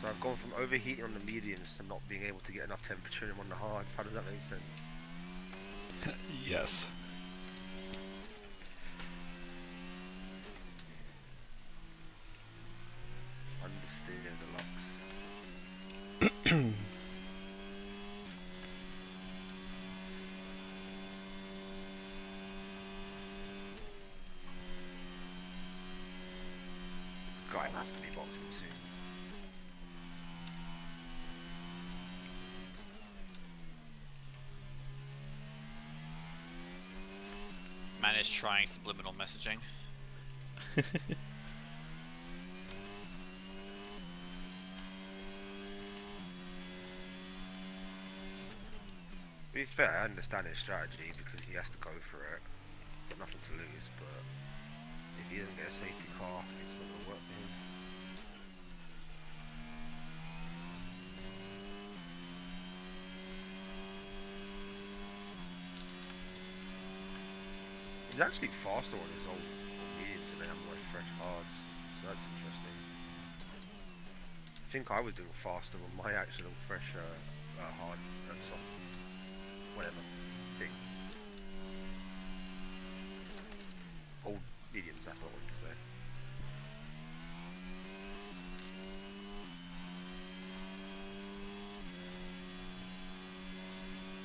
So I've gone from overheating on the mediums to not being able to get enough temperature in on the hards. How does that make sense? Yes. Understeer deluxe. This guy has to be boxing soon. Man is trying subliminal messaging. To be fair, I understand his strategy because he has to go for it. Got nothing to lose, but if he doesn't get a safety car, it's not going to work for him. He's actually faster on his old mediums and then I'm like fresh hards, so that's interesting. I think I was doing faster on my actual fresh hard soft, whatever thing. Old mediums, that's what I wanted to say.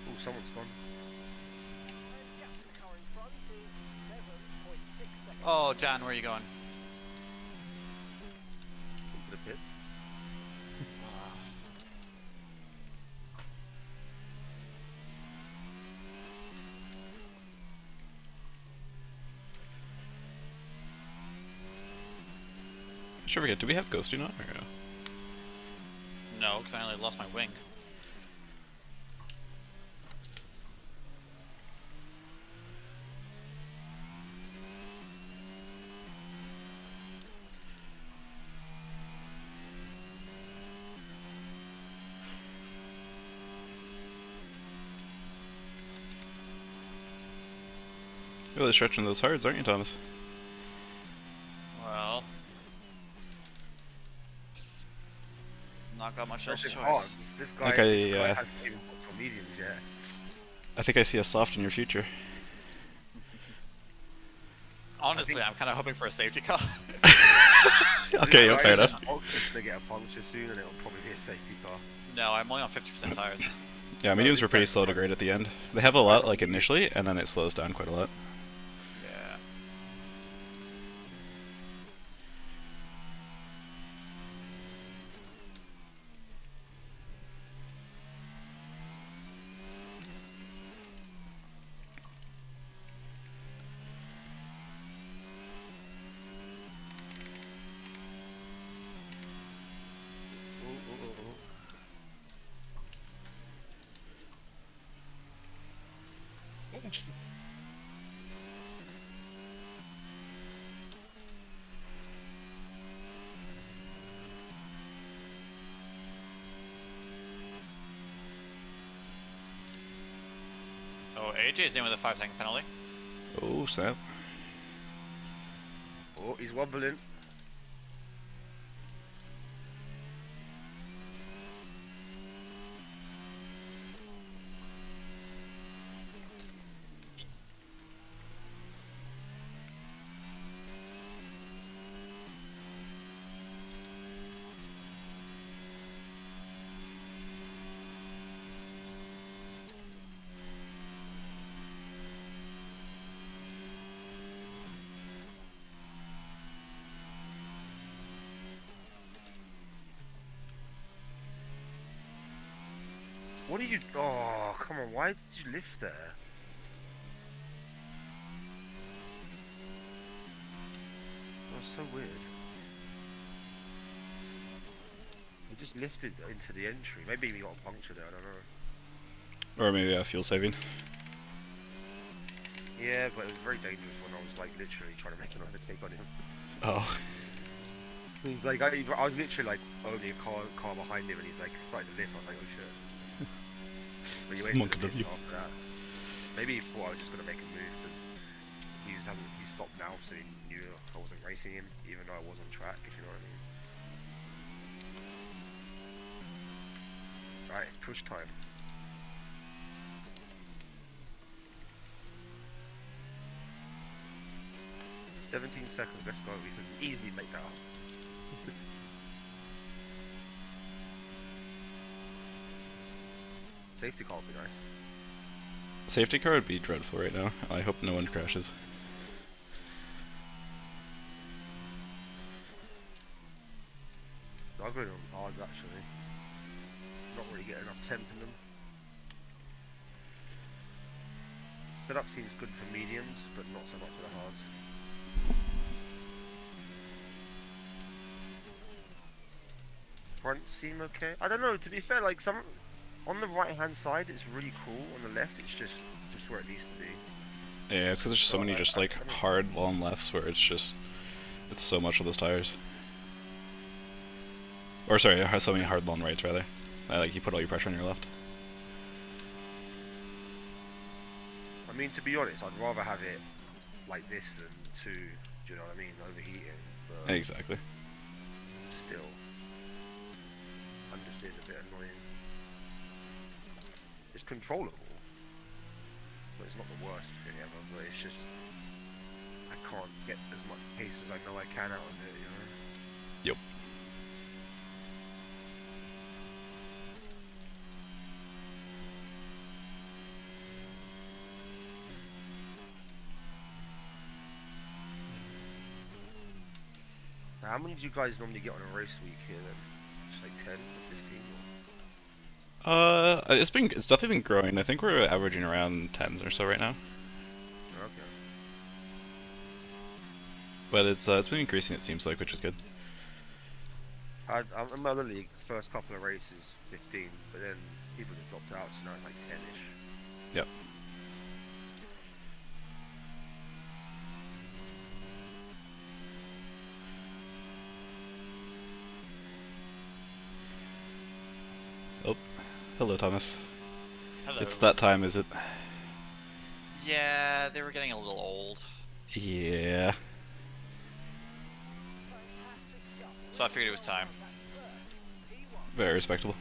Oh, someone's gone. Oh, Dan, where are you going? Into the pits. I should forget, do we have ghosting on or no? No, because I only lost my wing. You're really stretching those hards, aren't you, Thomas? Well, not got much else Fresh choice. hards. This guy, Like this guy hasn't even booked on mediums yet. I think I see a soft in your future. Honestly, I'm kind of hoping for a safety car. Okay, yeah, fair enough. He's gonna get a puncture soon and it'll probably be a safety car. No, I'm only on 50% tires. Yeah, mediums this were pretty guy's slow to fine. grade at the end. They have a lot like initially, and then it slows down quite a lot. Yeah. Oh, AJ's in with a 5-second penalty. Oh, snap. Oh, he's wobbling. What are you? Oh, come on! Why did you lift there? That was so weird. He just lifted into the entry. Maybe he got a puncture there. I don't know. Or maybe fuel saving. Yeah, but it was very dangerous when I was like literally trying to make an overtake on him. Oh. He's like, I was literally like only a car behind him, and he's like started to lift. I was like, oh shit. But you went to the pits after that. Maybe he thought I was just gonna make a move because he stopped now, so he knew I wasn't racing him, even though I was on track, if you know what I mean. Right, it's push time. "17 seconds, let's go, we can easily make that up." Safety car would be nice. Safety car would be dreadful right now. I hope no one crashes. I've got it on hards actually. Not really getting enough temp in them. Setup seems good for mediums, but not so much for the hards. Front seem okay. I don't know, to be fair, like some on the right hand side it's really cool, on the left it's just where it needs to be. Yeah, it's because there's so many just like hard long lefts where it's so much of those tires. Or sorry, it has so many hard long rights rather. Like you put all your pressure on your left. I mean, to be honest, I'd rather have it like this than do you know what I mean, overheating, but Exactly. still, understeer's a bit annoying. It's controllable, but it's not the worst thing ever, but it's just, I can't get as much pace as I know I can out of it, you know? Yep. How many do you guys normally get on a race week here then? Just like 10 or 15? It's definitely been growing. I think we're averaging around 10s or so right now. Okay. But it's been increasing, it seems like, which is good. I'm in my other league, first couple of races 15, but then people have dropped out, so now it's like 10ish. Yep. Oh, hello Thomas. Hello. It's that time, is it? Yeah, they were getting a little old. Yeah. So I figured it was time. Very respectable.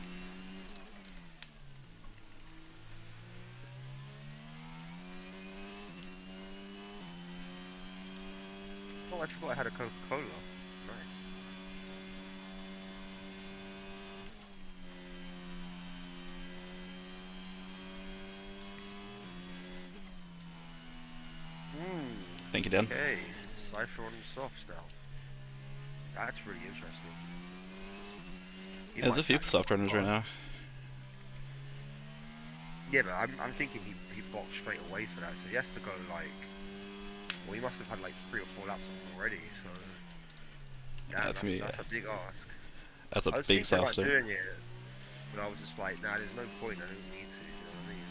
Oh, I forgot I had a Coca-Cola. Nice. Thank you, Dan. Okay, Cypher on the softs now. That's really interesting. He There's might a few catch soft up runners right now. fast. Yeah, but I'm thinking he boxed straight away for that, so he has to go like, well, he must have had like 3 or 4 laps on already, so Yeah, that's a big ask. That's I a was big thinking about soft start. doing it, but I was just like, nah, there's no point, I don't need to, you know what I mean?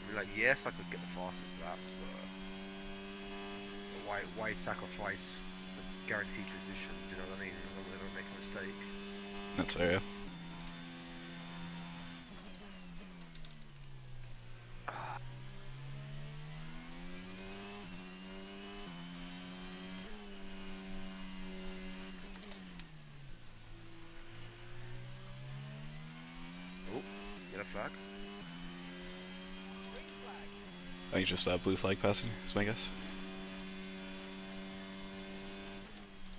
I mean, like, yes, I could get the fastest laps, but why sacrifice the guaranteed position, do you know what I mean? As long as I don't make a mistake. That's fair, yeah. Oh, get a flag. I think just blue flag passing, is my guess.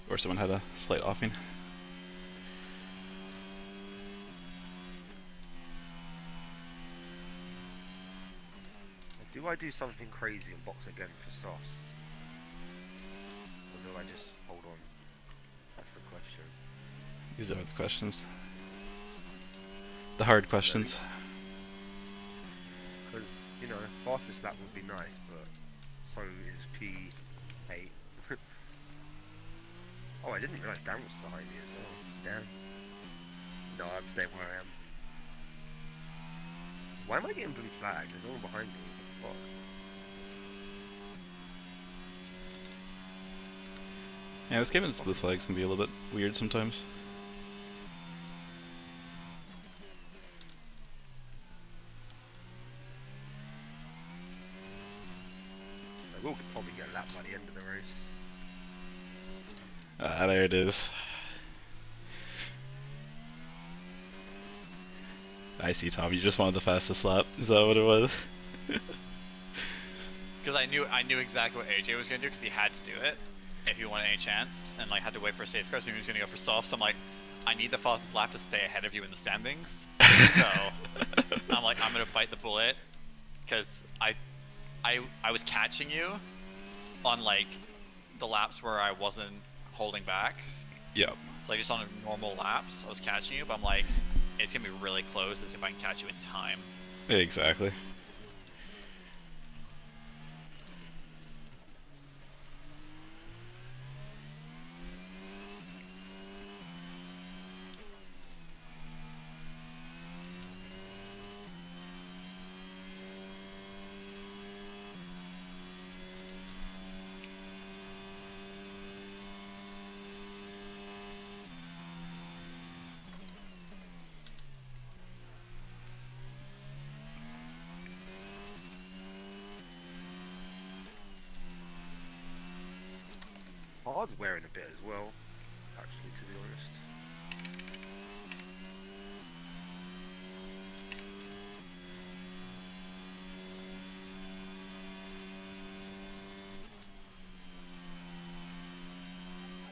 Or someone had a slight offing. Do I do something crazy and box again for softs? Or do I just hold on? That's the question. These are the questions. The hard questions. Because, you know, fastest lap would be nice, but so is P8. Oh, I didn't realise Dan was behind me as well. Damn. No, I'm staying where I am. Why am I getting blue flagged? There's no one behind me. What the fuck? Yeah, this game and its blue flags can be a little bit weird sometimes. Will could probably get a lap by the end of the race. There it is. I see, Tom. You just wanted the fastest lap. Is that what it was? Because I knew exactly what AJ was gonna do because he had to do it if he wanted any chance, and like had to wait for a safe car, so he was gonna go for soft. So I'm like, I need the fastest lap to stay ahead of you in the standings. So I'm like, I'm gonna bite the bullet because I was catching you on like the laps where I wasn't holding back. Yep. So like just on normal laps, I was catching you, but I'm like, it's gonna be really close as if I can catch you in time. Exactly. Hard's wearing a bit as well, actually, to be honest.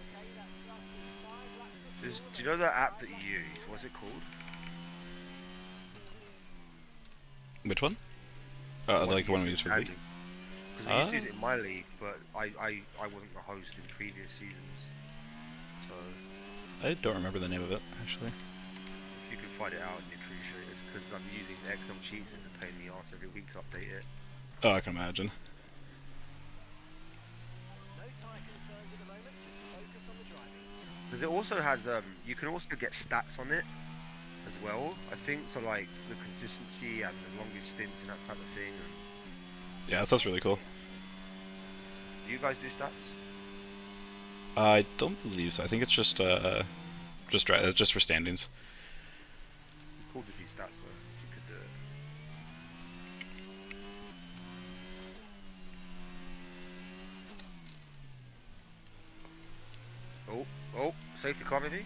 Okay, that's us with 5 laps to go. Do you know that app that you use? What's it called? Which one? Like the one we use for league? Because we used to use it in my league, but I wasn't the host in previous seasons. So I don't remember the name of it, actually. if you could find it out, I'd appreciate it. Because I'm using the Excel sheets as a pain in the arse every week to update it. Oh, I can imagine. No tyre concerns at the moment, just focus on the driving. Because it also has you can also get stats on it as well. I think so, like the consistency and the longest stints and that type of thing. And Yeah, that sounds really cool. do you guys do stats? I don't believe so. I think it's just for standings. It'd be cool to see stats though, if you could do it. Oh, safety car maybe?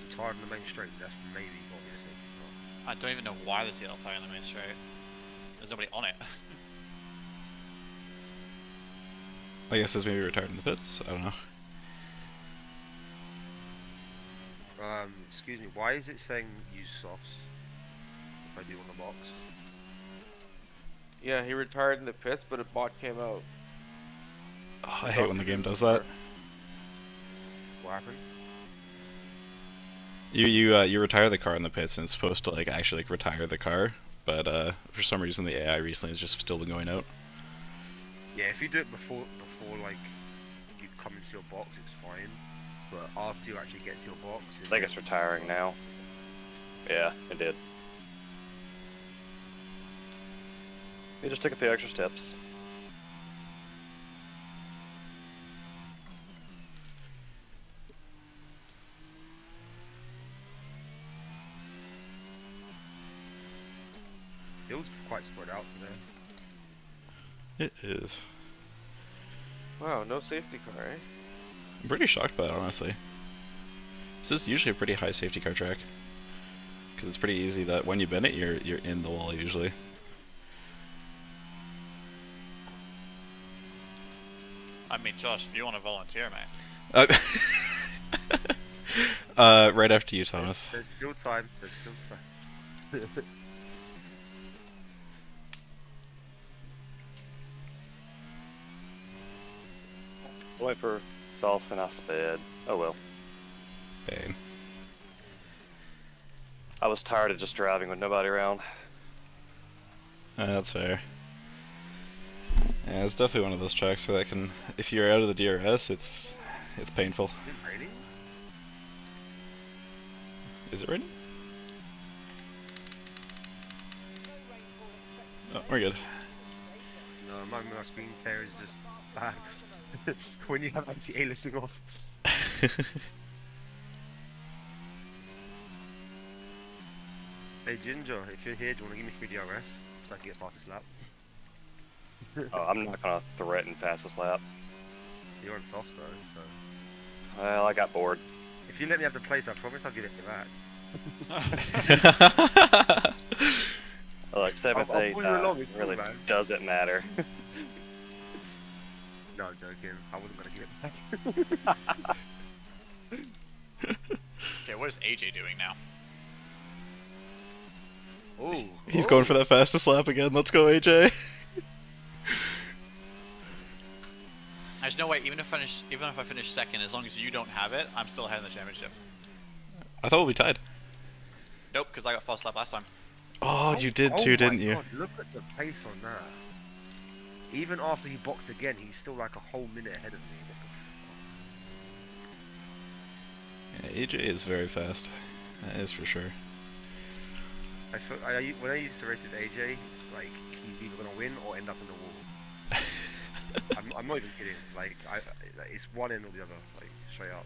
Retired on the main straight, that's maybe gonna be a safety car. I don't even know why there's yellow flag on the main straight. There's nobody on it. I guess it's maybe retired in the pits. I don't know. Excuse me, why is it saying use softs if I do on the box? Yeah, he retired in the pits, but a bot came out. Oh, I hate when the game does that. What happened? You retire the car in the pits and it's supposed to like actually like retire the car, but for some reason the AI recently has just still been going out. Yeah, if you do it before like you come into your box, it's fine. But after you actually get to your box, I think it's retiring now. Yeah, it did. You just took a few extra steps. It was quite spread out today. It is. Wow, no safety car, eh? I'm pretty shocked by that, honestly. This is usually a pretty high safety car track. Because it's pretty easy that when you bend it, you're in the wall usually. I mean, Josh, if you want to volunteer, mate. Right after you, Thomas. There's still time. There's still time. Wait for softs and I sped. Oh well. Pain. I was tired of just driving with nobody around. That's fair. Yeah, it's definitely one of those tracks where that can, if you're out of the DRS, it's painful. Is it raining? Is it raining? No rainfall expected Oh, today. we're good. No, my screen tear is just bad. When you have anti-aliasing off. Hey Ginger, if you're here, do you want to give me 3 DRS so I can get fastest lap? Oh, I'm not gonna threaten fastest lap. You're on soft though, so. Well, I got bored. If you let me have the place, I promise I'll give it back. Like 7th, I'll 8th, pull you along, it's cool, really man. doesn't matter. No, I'm joking. I wasn't gonna give it back. Okay, what is AJ doing now? Oh, He's going for that fastest lap again. Let's go, AJ. There's no way. Even if I finish second, as long as you don't have it, I'm still ahead in the championship. I thought we tied. Nope, because I got fast lap last time. Oh, you did too, didn't you? God, look at the pace on that. Even after he boxed again, he's still like a whole minute ahead of me. What the Yeah, AJ is very fast. That is for sure. when I used to race with AJ, like he's either gonna win or end up in the wall. I'm not even kidding. Like it's one end or the other, like straight up.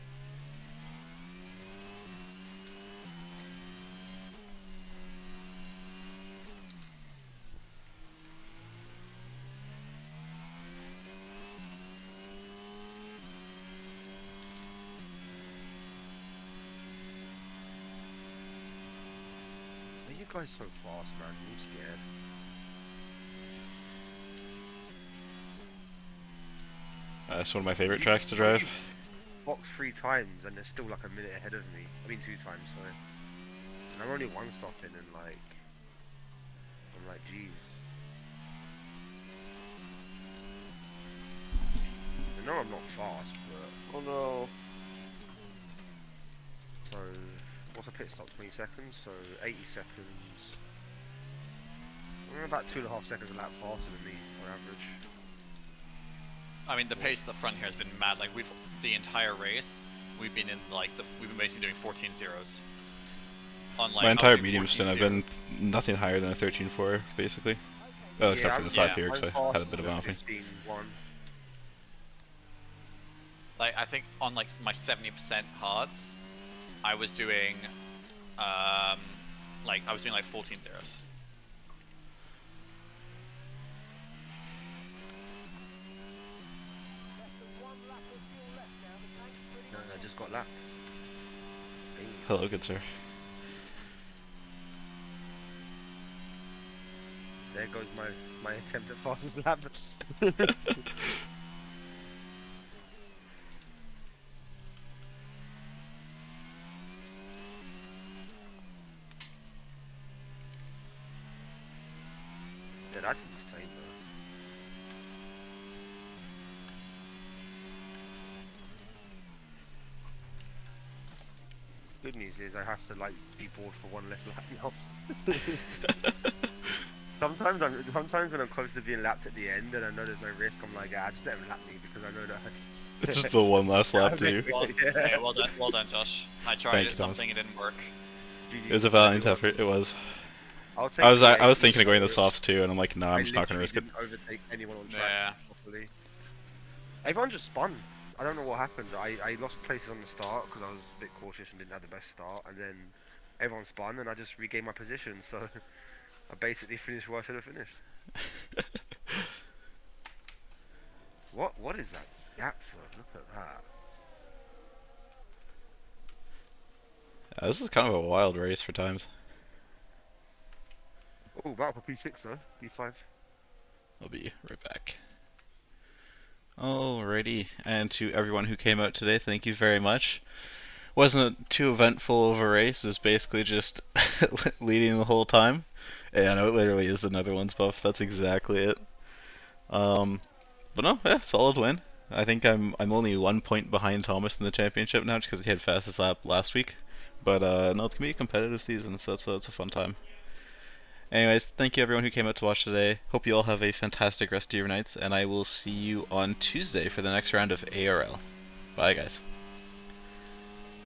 Why are you guys so fast, man? I'm scared. That's one of my favorite tracks to drive. Box 3 times and they're still like a minute ahead of me. I mean 2 times, sorry. And I'm only one stop in and like... I'm like, jeez. I know I'm not fast, but... Oh no. So... What's a pit stop? 20 seconds? So 80 seconds... I'm about 2.5 seconds a lap faster than me, on average. I mean, the pace at the front here has been mad. Like the entire race, we've been in like we've been basically doing 14 zeros. On like My entire up to medium 14 stint, I've been nothing higher than a 13.4, basically. Oh, except for this lap here, because I had a bit of bouncing. 15-1. Like I think on like my 70% hards, I was doing like 14 zeros. No, I just got lapped. Hey. Hello, good sir. There goes my attempt at fastest lap. Yeah, that's insane though. Good news is I have to like be bored for one less lap now. Sometimes when I'm close to being lapped at the end and I know there's no risk, I'm like, ah, just let him lap me because I know that. It's just the one last lap too. Well, hey, well done, Josh. I tried something, it didn't work. It was a valiant effort. It was. I'll take I was the thinking of going to the so softs too, and I'm like, nah, I'm just not gonna literally risk it. didn't overtake anyone on track Yeah. properly. Everyone just spun. I don't know what happened. I lost places on the start because I was a bit cautious and didn't have the best start, and then everyone spun and I just regained my position. So I basically finished where I should have finished. What is that gap, sir? Look at that. This is kind of a wild race for times. Oh, battle for P6 though. P5. I'll be right back. Alrighty, and to everyone who came out today, thank you very much. Wasn't too eventful of a race, it was basically just leading the whole time. Yeah, no, it literally is the Netherlands buff, that's exactly it. But no, yeah, solid win. I think I'm only 1 point behind Thomas in the championship now, just because he had fastest lap last week. But no, it's gonna be a competitive season, so it's a fun time. Anyways, thank you everyone who came out to watch today. Hope you all have a fantastic rest of your nights, and I will see you on Tuesday for the next round of ARL. Bye guys.